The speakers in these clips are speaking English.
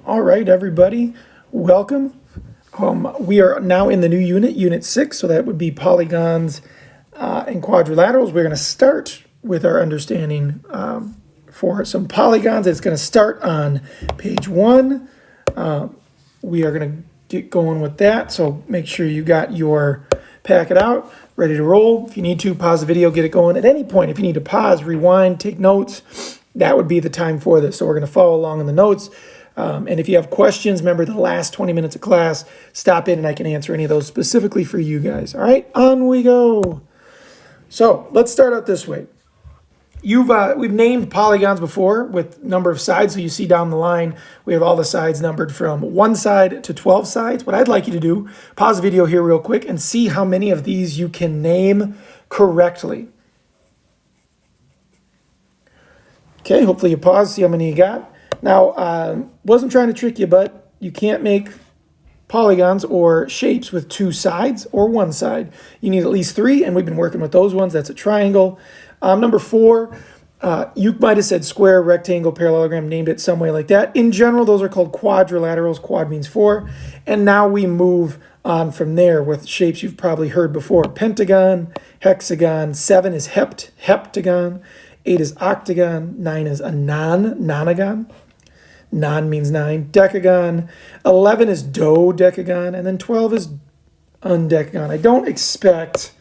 All right, everybody, welcome. We are now in the new unit, Unit 6, so that would be polygons and quadrilaterals. We're going to start with our understanding for some polygons. It's going to start on page 1. We are going to get going with that, so make sure you got your packet out, ready to roll. If you need to, pause the video, get it going. At any point, if you need to pause, rewind, take notes, that would be the time for this. So we're going to follow along in the notes. And if you have questions, remember the last 20 minutes of class, stop in and I can answer any of those specifically for you guys. All right, on we go. So let's start out this way. We've named polygons before with number of sides. So you see down the line, we have all the sides numbered from 1 side to 12 sides. What I'd like you to do, pause the video here real quick and see how many of these you can name correctly. Okay, hopefully you pause, see how many you got. Now, wasn't trying to trick you, but you can't make polygons or shapes with 2 sides or 1 side. You need at least 3, and we've been working with those ones. That's a triangle. Number 4, you might have said square, rectangle, parallelogram, named it some way like that. In general, those are called quadrilaterals. Quad means 4. And now we move on from there with shapes you've probably heard before. Pentagon, hexagon, 7 is heptagon, 8 is octagon, 9 is a nonagon. Non means 9. Decagon. 11 is dodecagon. And then 12 is undecagon. I don't expect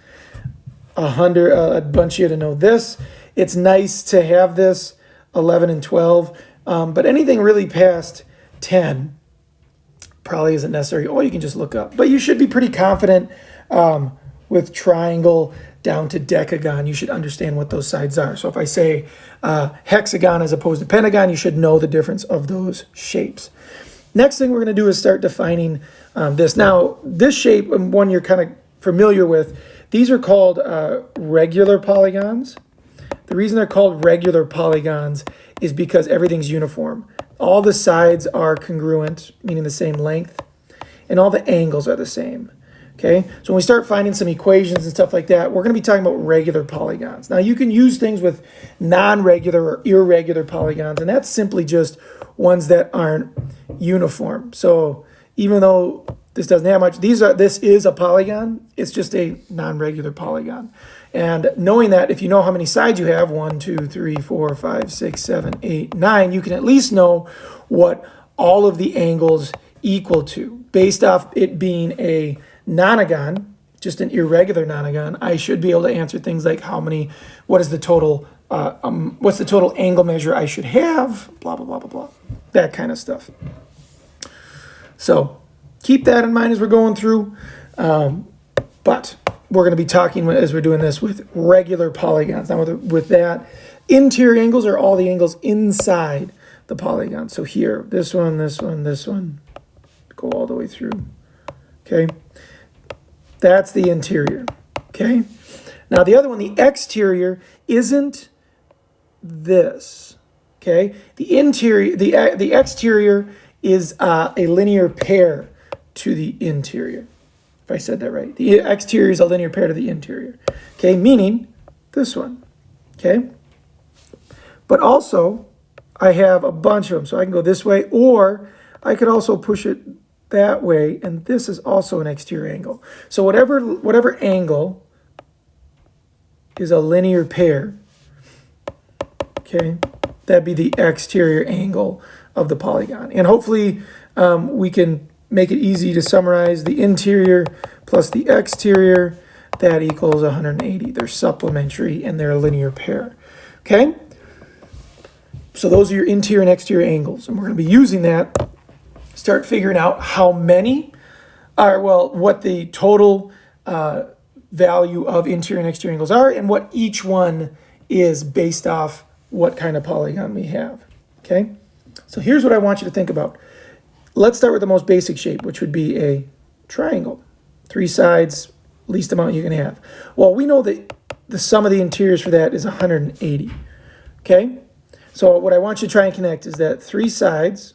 a bunch of you to know this. It's nice to have this, 11 and 12. But anything really past 10 probably isn't necessary. Or you can just look up. But you should be pretty confident with triangle down to decagon. You should understand what those sides are. So if I say hexagon as opposed to pentagon, you should know the difference of those shapes. Next thing we're going to do is start defining this. Now, this shape, one you're kind of familiar with, these are called regular polygons. The reason they're called regular polygons is because everything's uniform. All the sides are congruent, meaning the same length, and all the angles are the same. Okay, so when we start finding some equations and stuff like that, we're going to be talking about regular polygons. Now, you can use things with non-regular or irregular polygons, and that's simply just ones that aren't uniform. So even though this doesn't have much, this is a polygon, it's just a non-regular polygon. And knowing that, if you know how many sides you have, 1, 2, 3, 4, 5, 6, 7, 8, 9, you can at least know what all of the angles equal to. Based off it being a nonagon, just an irregular nonagon, I should be able to answer things like what is the total, what's the total angle measure I should have, blah, blah, blah, blah, blah, that kind of stuff. So keep that in mind as we're going through, but we're going to be talking as we're doing this with regular polygons. Now with that, interior angles are all the angles inside the polygon. So here, this one, this one, this one, go all the way through, okay? That's the interior, okay? Now the other one, the exterior, isn't this, okay? The interior, the exterior is a linear pair to the interior, if I said that right. The exterior is a linear pair to the interior, okay? Meaning this one, okay? But also, I have a bunch of them, so I can go this way, or I could also push it that way, and this is also an exterior angle. So whatever angle is a linear pair, okay, that'd be the exterior angle of the polygon. And hopefully we can make it easy to summarize. The interior plus the exterior, that equals 180. They're supplementary and they're a linear pair, okay? So those are your interior and exterior angles, and we're going to be using that. Start figuring out how many are, well, what the total value of interior and exterior angles are, and what each one is based off what kind of polygon we have, okay? So here's what I want you to think about. Let's start with the most basic shape, which would be a triangle. 3 sides, least amount you can have. Well, we know that the sum of the interiors for that is 180, okay? So what I want you to try and connect is that 3 sides.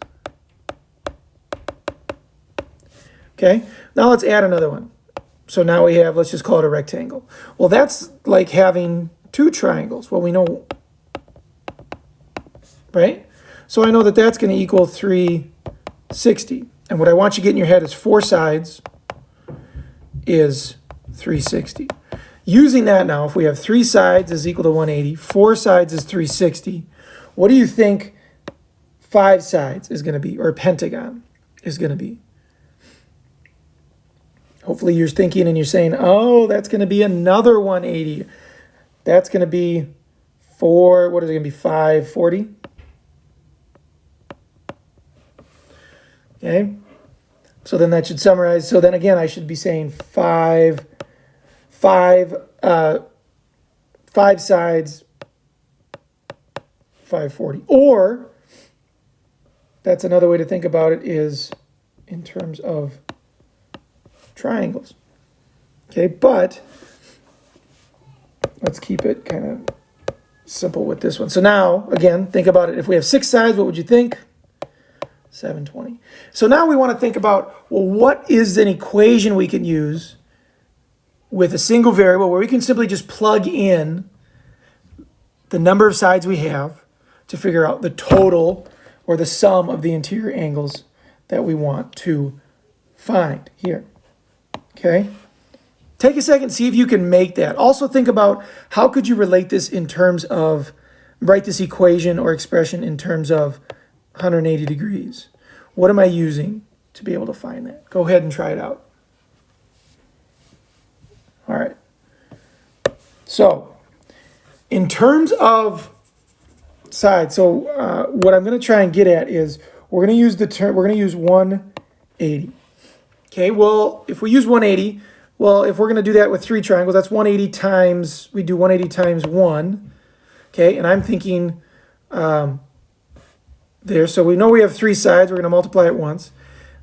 Okay, now let's add another one. So now we have, let's just call it a rectangle. Well, that's like having 2 triangles. Well, we know, right? So I know that that's going to equal 3 360. And what I want you to get in your head is 4 sides is 360. Using that now, if we have 3 sides is equal to 180, 4 sides is 360, what do you think 5 sides is going to be, or a pentagon is going to be? Hopefully you're thinking and you're saying, oh, that's going to be another 180. That's going to be 4, what is it going to be, 540? Okay, so then that should summarize. So then again, I should be saying 5 sides, 540. Or, that's another way to think about it, is in terms of triangles. Okay, but let's keep it kind of simple with this one. So now, again, think about it. If we have 6 sides, what would you think? 720. So now we want to think about, well, what is an equation we can use with a single variable where we can simply just plug in the number of sides we have to figure out the total or the sum of the interior angles that we want to find here. Okay? Take a second, see if you can make that. Also think about how could you relate this in terms of, write this equation or expression in terms of 180 degrees. What am I using to be able to find that? Go ahead and try it out. All right. So, in terms of sides, so what I'm going to try and get at is we're going to use the term, we're going to use 180. Okay, well, if we use 180, well, if we're going to do that with 3 triangles, that's 180 times, we do 180 times 1. Okay, and I'm thinking there, so we know we have 3 sides, we're going to multiply it once.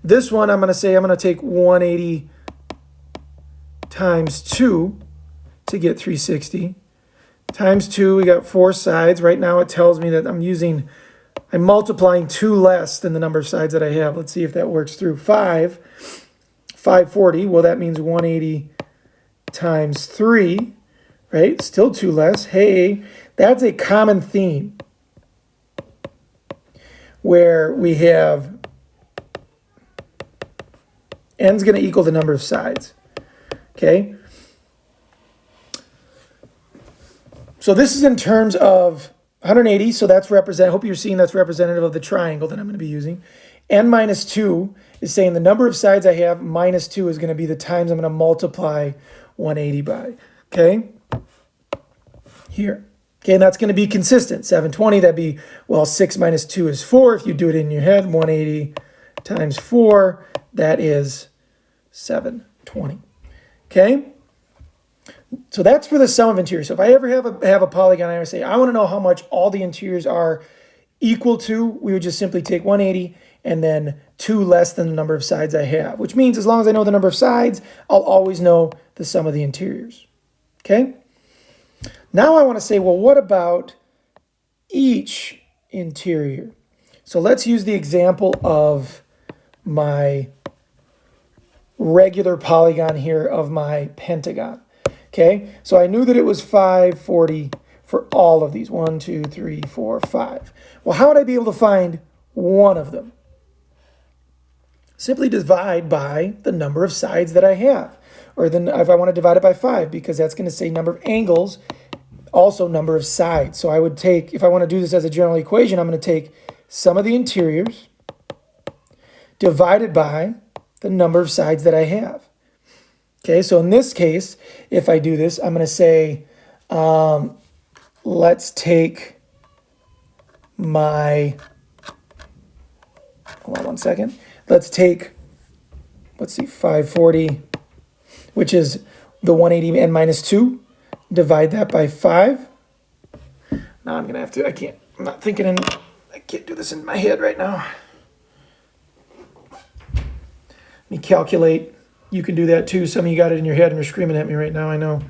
This one, I'm going to say I'm going to take 180 times 2 to get 360. Times 2, we got 4 sides. Right now it tells me that I'm multiplying 2 less than the number of sides that I have. Let's see if that works through. 540, well, that means 180 times 3, right? Still 2 less. Hey, that's a common theme where we have n's going to equal the number of sides. Okay? So this is in terms of 180, so that's represent. I hope you're seeing that's representative of the triangle that I'm going to be using. N minus 2 is saying the number of sides I have minus 2 is going to be the times I'm going to multiply 180 by. Okay? Here. Okay, and that's going to be consistent. 720, that'd be, well, 6 minus 2 is 4. If you do it in your head, 180 times 4, that is 720. Okay? So that's for the sum of interiors. So if I ever have a polygon, I would say, I want to know how much all the interiors are equal to, we would just simply take 180 and then 2 less than the number of sides I have, which means as long as I know the number of sides, I'll always know the sum of the interiors. Okay? Now I want to say, well, what about each interior? So let's use the example of my regular polygon here of my pentagon. Okay, so I knew that it was 540 for all of these. 1, 2, 3, 4, 5. Well, how would I be able to find one of them? Simply divide by the number of sides that I have. Or then if I want to divide it by 5, because that's going to say number of angles, also number of sides. So I would take, if I want to do this as a general equation, I'm going to take sum of the interiors divided by the number of sides that I have. Okay, so in this case, if I do this, I'm going to say, let's take my, hold on one second. Let's take, let's see, 540, which is the 180 n minus 2. Divide that by 5. Now I'm going to have to, I'm not thinking I can't do this in my head right now. Let me calculate. You can do that too. Some of you got it in your head and you're screaming at me right now, I know.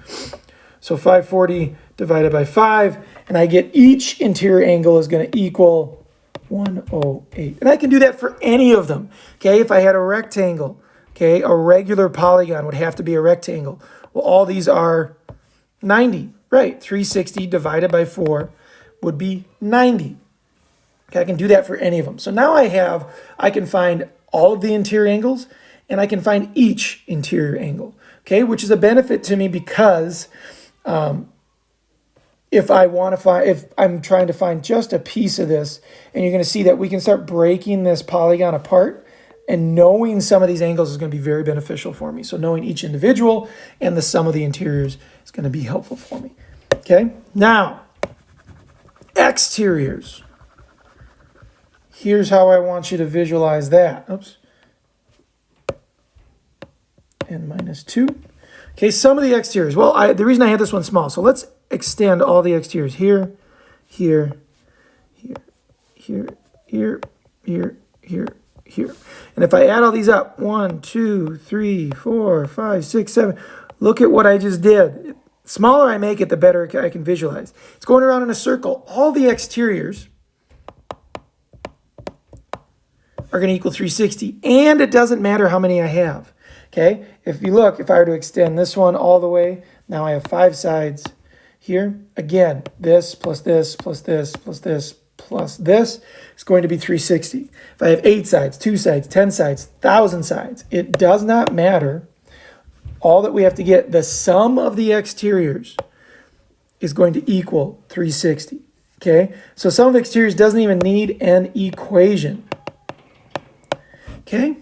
So 540 divided by 5, and I get each interior angle is going to equal 108. And I can do that for any of them. Okay, if I had a rectangle, okay, a regular polygon would have to be a rectangle. Well, all these are 90, right? 360 divided by 4 would be 90. Okay, I can do that for any of them. So now I can find all of the interior angles, and I can find each interior angle, okay, which is a benefit to me because if I'm trying to find just a piece of this, and you're going to see that we can start breaking this polygon apart, and knowing some of these angles is going to be very beneficial for me. So knowing each individual and the sum of the interiors is going to be helpful for me. Okay, now exteriors. Here's how I want you to visualize that. Oops. N minus 2. Okay, sum of the exteriors. Well, the reason I had this one small, so let's extend all the exteriors here, here, here, here, here, here, here, here. And if I add all these up, 1, 2, 3, 4, 5, 6, 7, look at what I just did. The smaller I make it, the better I can visualize. It's going around in a circle. All the exteriors are going to equal 360, and it doesn't matter how many I have. Okay, if you look, if I were to extend this one all the way, now I have 5 sides here. Again, this plus this plus this plus this plus this is going to be 360. If I have 8 sides, 2 sides, 10 sides, 1,000 sides, it does not matter. All that we have to get, the sum of the exteriors is going to equal 360. Okay, so sum of exteriors doesn't even need an equation. Okay.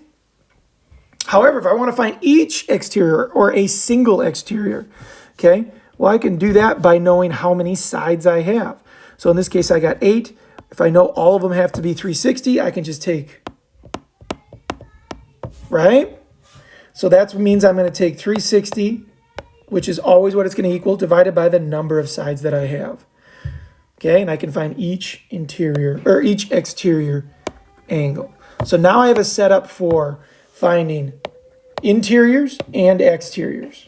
However, if I want to find each exterior or a single exterior, okay, well, I can do that by knowing how many sides I have. So in this case, I got 8. If I know all of them have to be 360, I can just take, right? So that means I'm going to take 360, which is always what it's going to equal, divided by the number of sides that I have. Okay, and I can find each interior or each exterior angle. So now I have a setup for finding interiors and exteriors.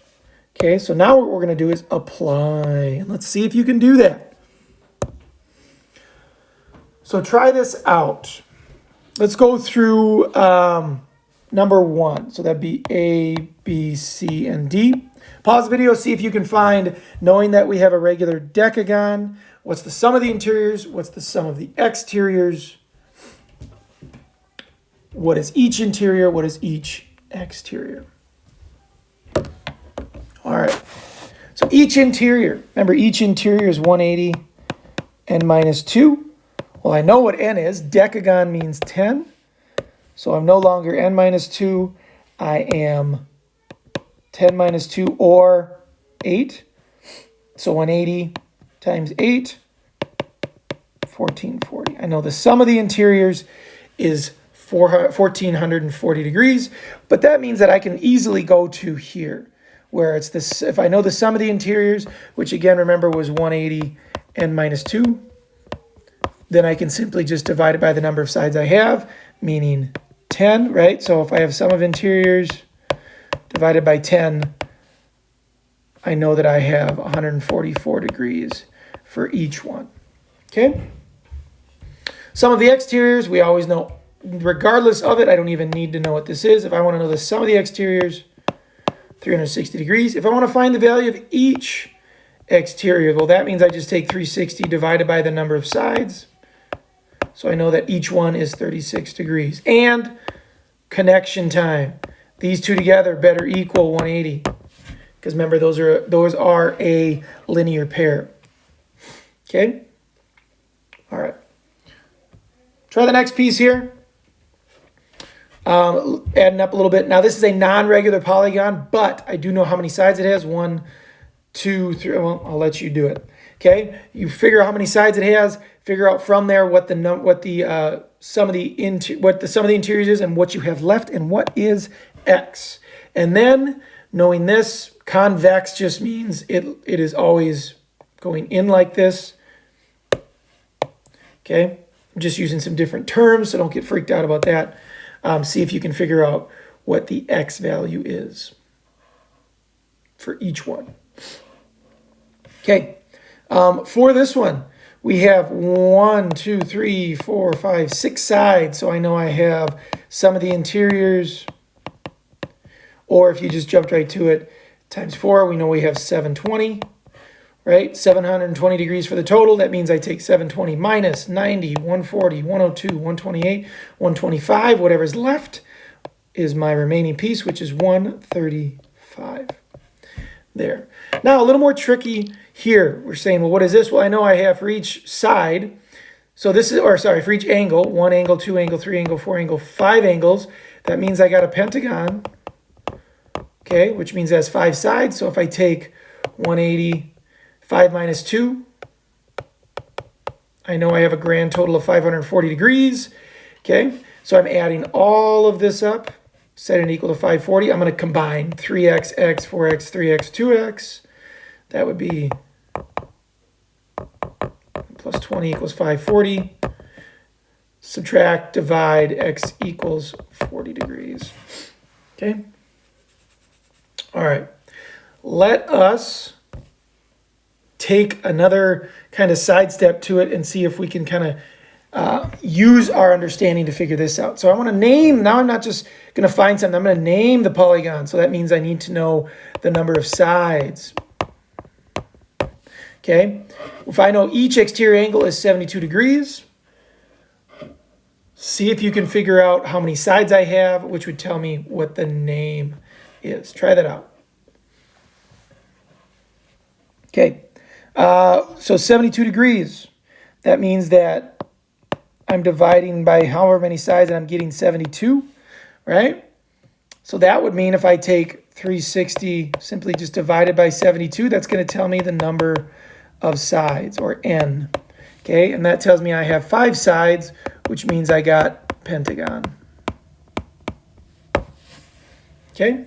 Okay, so now what we're going to do is apply. And let's see if you can do that. So try this out. Let's go through number 1. So that'd be A, B, C, and D. Pause the video, see if you can find, knowing that we have a regular decagon, what's the sum of the interiors, what's the sum of the exteriors, what is each interior? What is each exterior? All right. So each interior, remember each interior is 180 n minus 2. Well, I know what n is. Decagon means 10. So I'm no longer n minus 2. I am 10 minus 2 or 8. So 180 times 8, 1440. I know the sum of the interiors is 1440 degrees, but that means that I can easily go to here, where it's this. If I know the sum of the interiors, which again, remember, was 180 n minus 2, then I can simply just divide it by the number of sides I have, meaning 10, right? So if I have sum of interiors divided by 10, I know that I have 144 degrees for each one, okay? Sum of the exteriors, we always know. Regardless of it, I don't even need to know what this is. If I want to know the sum of the exteriors, 360 degrees. If I want to find the value of each exterior, well, that means I just take 360 divided by the number of sides. So I know that each one is 36 degrees. And connection time. These two together better equal 180. Because remember, those are a linear pair. Okay? All right. Try the next piece here. Adding up a little bit. Now, this is a non-regular polygon, but I do know how many sides it has. 1, 2, 3. Well, I'll let you do it. Okay? You figure out how many sides it has. Figure out from there what the sum of the interiors is and what you have left and what is x. And then, knowing this, convex just means it is always going in like this. Okay? I'm just using some different terms, so don't get freaked out about that. See if you can figure out what the x value is for each one. Okay, for this one, we have 1, 2, 3, 4, 5, 6 sides. So I know I have sum of the interiors, or if you just jumped right to it, times 4, we know we have 720. Right, 720 degrees for the total. That means I take 720 minus 90, 140, 102, 128, 125, whatever's left. is my remaining piece, which is 135. There. Now, a little more tricky here. We're saying, well, what is this? Well, I know I have for each side. So this is, or sorry, for each angle, 1 angle, 2 angle, 3 angle, 4 angle, 5 angles. That means I got a pentagon, okay, which means it has 5 sides. So if I take 180, 5 minus 2, I know I have a grand total of 540 degrees, okay? So I'm adding all of this up, setting it equal to 540. I'm going to combine 3x, x, 4x, 3x, 2x. That would be plus 20 equals 540. Subtract, divide, x equals 40 degrees. Okay? All right. Let us take another kind of sidestep to it and see if we can kind of use our understanding to figure this out. So I want to name, now I'm not just going to find something, I'm going to name the polygon. So that means I need to know the number of sides. Okay? If I know each exterior angle is 72 degrees, see if you can figure out how many sides I have, which would tell me what the name is. Try that out. Okay, so 72 degrees. That means that I'm dividing by however many sides and I'm getting 72, right? So that would mean if I take 360 simply just divided by 72, that's going to tell me the number of sides, or n. Okay, and that tells me I have 5 sides, which means I got pentagon. Okay.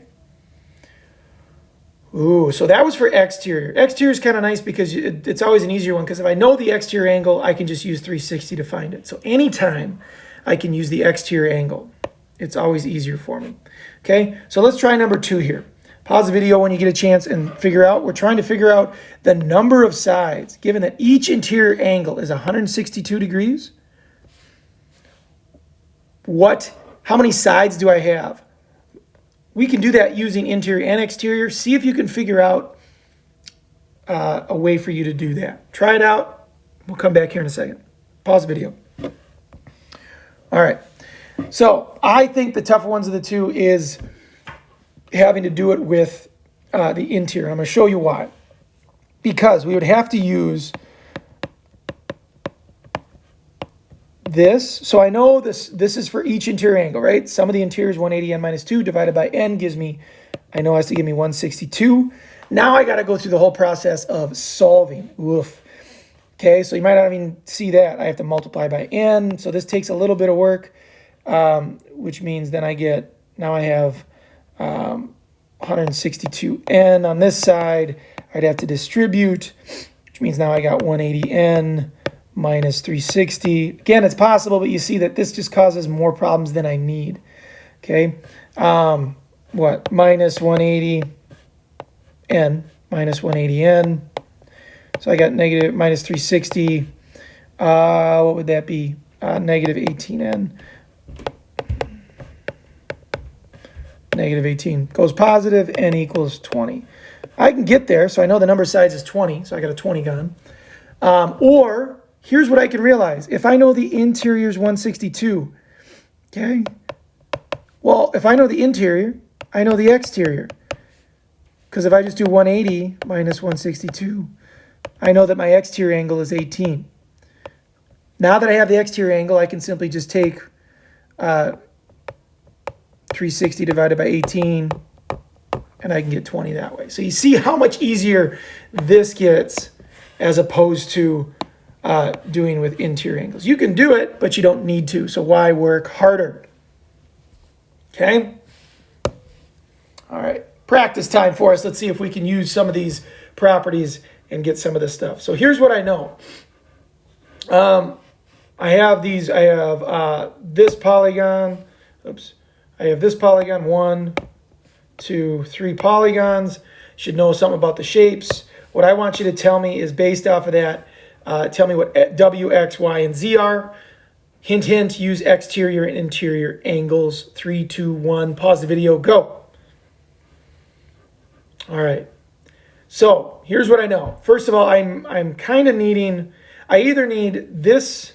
Ooh, so that was for exterior. Exterior is kind of nice because it's always an easier one, because if I know the exterior angle, I can just use 360 to find it. So anytime I can use the exterior angle, it's always easier for me. Okay, so let's try number 2 here. Pause the video when you get a chance and figure out. We're trying to figure out the number of sides, given that each interior angle is 162 degrees. How many sides do I have? We can do that using interior and exterior. See if you can figure out a way for you to do that. Try it out. We'll come back here in a second. Pause the video. All right. So I think the tougher ones of the two is having to do it with the interior. I'm going to show you why. Because we would have to use this. So I know this is for each interior angle, right? Sum of the interiors 180 n minus 2 divided by n gives me, I know it has to give me 162. Now I got to go through the whole process of solving. Oof. Okay, so you might not even see that. I have to multiply by n. So this takes a little bit of work, which means then now I have 162n on this side. I'd have to distribute, which means now I got 180n minus 360. Again, it's possible, but you see that this just causes more problems than I need. Okay, minus 180n minus 180n. So I got negative minus 360. What would that be? Negative 18n. Negative 18 goes positive, n equals 20. I can get there, so I know the number of sides is 20, so I got a 20 gun. Or here's what I can realize. If I know the interior is 162, okay? Well, if I know the interior, I know the exterior. Because if I just do 180 minus 162, I know that my exterior angle is 18. Now that I have the exterior angle, I can simply just take 360 divided by 18, and I can get 20 that way. So you see how much easier this gets as opposed to doing with interior angles. You can do it, but you don't need to. So why work harder? Okay? All right. Practice time for us. Let's see if we can use some of these properties and get some of this stuff. So here's what I know. I have this polygon. Oops. I have this polygon, 1, 2, 3 polygons. Should know something about the shapes. What I want you to tell me is based off of that, tell me what W, X, Y, and Z are. Hint, hint, use exterior and interior angles. 3, 2, 1, pause the video, go. All right. So here's what I know. First of all, I'm kind of needing, I either need this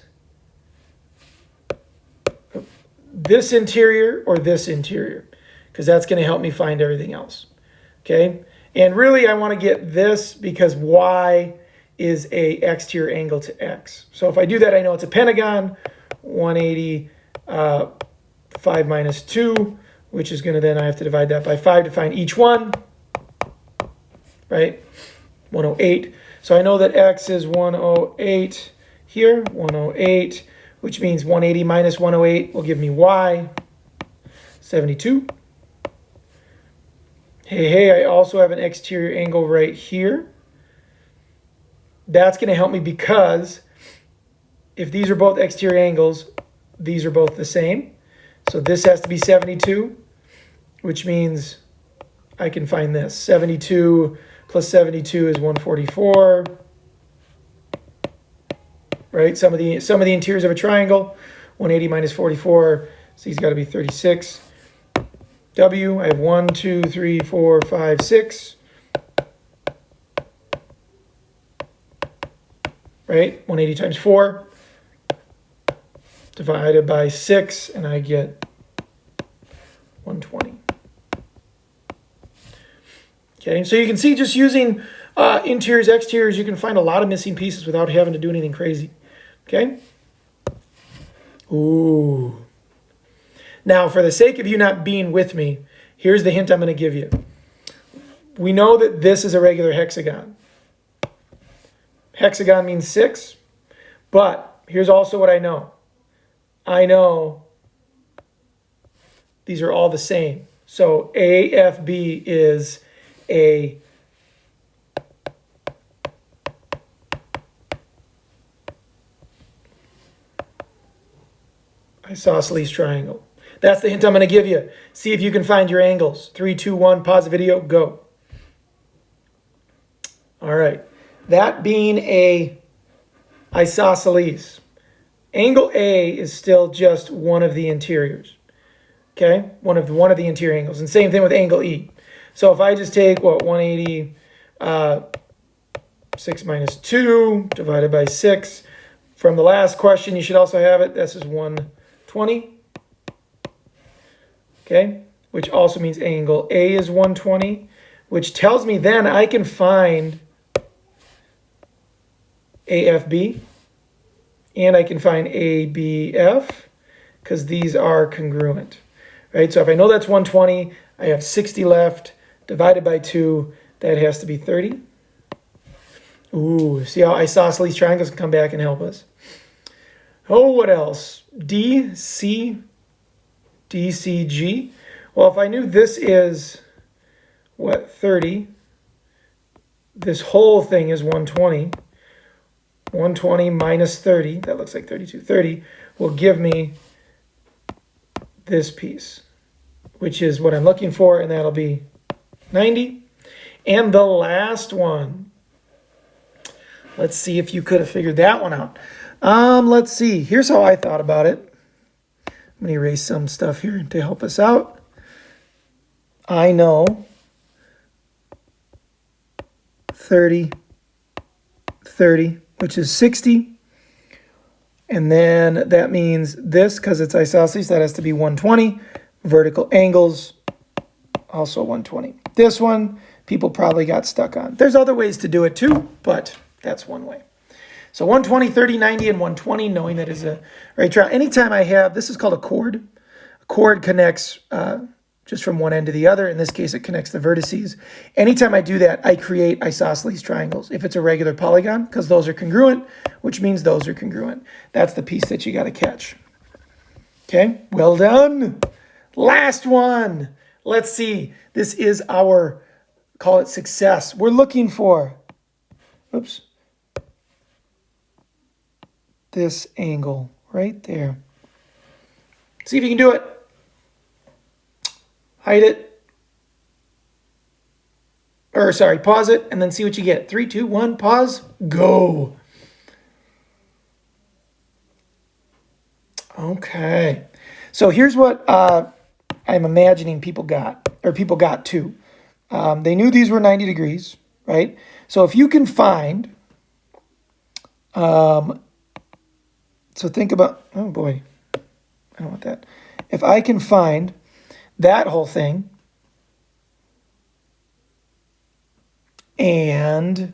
this interior or this interior, because that's going to help me find everything else. Okay, and really I want to get this because y is a exterior angle to x. So if I do that, I know it's a pentagon. 180, 5 minus 2, which is going to then I have to divide that by 5 to find each one, right? 108. So I know that x is 108 here, 108, which means 180 minus 108 will give me y, 72. Hey, I also have an exterior angle right here. That's going to help me because if these are both exterior angles, these are both the same. So this has to be 72, which means I can find this. 72 plus 72 is 144. Right? Some of the interiors of a triangle, 180 minus 44, so he's got to be 36. W, I have 1, 2, 3, 4, 5, 6. Right? 180 times 4 divided by 6, and I get 120. Okay, so you can see just using interiors, exteriors, you can find a lot of missing pieces without having to do anything crazy. Okay? Ooh. Now, for the sake of you not being with me, here's the hint I'm going to give you. We know that this is a regular hexagon. Hexagon means 6, but here's also what I know. I know these are all the same. So AFB is a isosceles triangle. That's the hint I'm going to give you. See if you can find your angles. 3, 2, 1, pause the video, go. All right. That being a isosceles. Angle A is still just one of the interiors. Okay? One of the interior angles. And same thing with angle E. So if I just take, 180, 6 minus 2 divided by 6. From the last question, you should also have it. This is 120. Okay? Which also means angle A is 120. Which tells me then I can find AFB. And I can find ABF. Because these are congruent. Right? So if I know that's 120, I have 60 left. Divided by 2, that has to be 30. Ooh, see how isosceles triangles can come back and help us. Oh, what else? D, C, D, C, G. Well, if I knew this is, 30, this whole thing is 120. 120 minus 30, that looks like 32. 30 will give me this piece, which is what I'm looking for, and that'll be 90. And the last one. Let's see if you could have figured that one out. Let's see. Here's how I thought about it. I'm going to erase some stuff here to help us out. I know 30, 30, which is 60. And then that means this, because it's isosceles, that has to be 120. Vertical angles, also 120. This one, people probably got stuck on. There's other ways to do it too, but that's one way. So 120, 30, 90, and 120, knowing that is a right triangle. Anytime I have, this is called a chord. A chord connects just from one end to the other. In this case, it connects the vertices. Anytime I do that, I create isosceles triangles. If it's a regular polygon, because those are congruent, which means those are congruent. That's the piece that you got to catch. Okay, well done. Last one. Let's see. This is our, call it success. We're looking for, oops, this angle right there. See if you can do it. Hide it. Or sorry, pause it and then see what you get. 3, 2, 1, pause, go. Okay. So here's what I'm imagining people got, or people got too. They knew these were 90 degrees, right? So if you can find, so think about, oh boy, I don't want that. if I can find that whole thing and,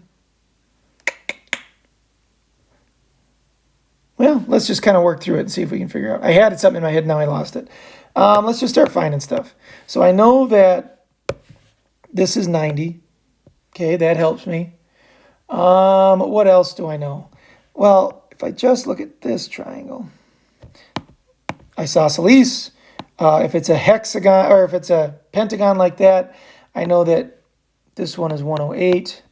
well, let's just kind of work through it and see if we can figure out. I had something in my head, now I lost it. Let's just start finding stuff. So I know that this is 90. Okay, that helps me. What else do I know? Well, if I just look at this triangle, isosceles, if it's a hexagon or if it's a pentagon like that, I know that this one is 108,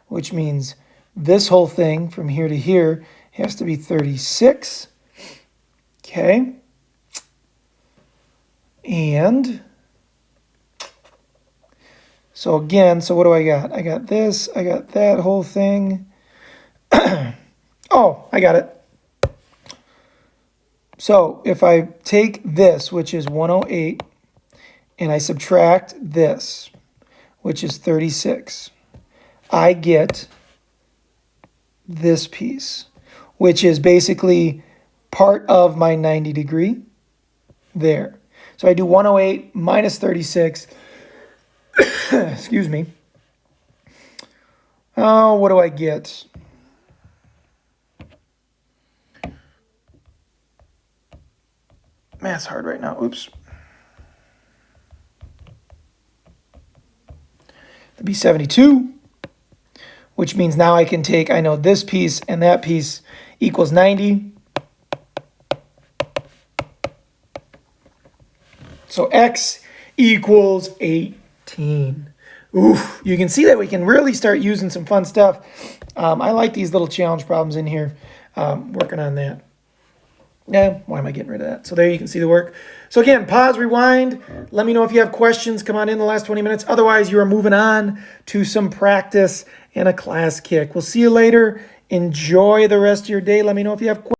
which means this whole thing from here to here has to be 36. Okay. And so again, so what do I got? I got this, I got that whole thing. Oh, I got it. So if I take this, which is 108, and I subtract this, which is 36, I get this piece, which is basically part of my 90 degree there. So I do 108 minus 36. Excuse me. Oh, what do I get? Math's hard right now. Oops. That'd be 72, which means now I can take, I know this piece and that piece equals 90. So X equals 18. Oof, you can see that we can really start using some fun stuff. I like these little challenge problems in here. Working on that. Yeah, why am I getting rid of that? So there you can see the work. So again, pause, rewind. Let me know if you have questions. Come on in the last 20 minutes. Otherwise, you are moving on to some practice and a class kick. We'll see you later. Enjoy the rest of your day. Let me know if you have questions.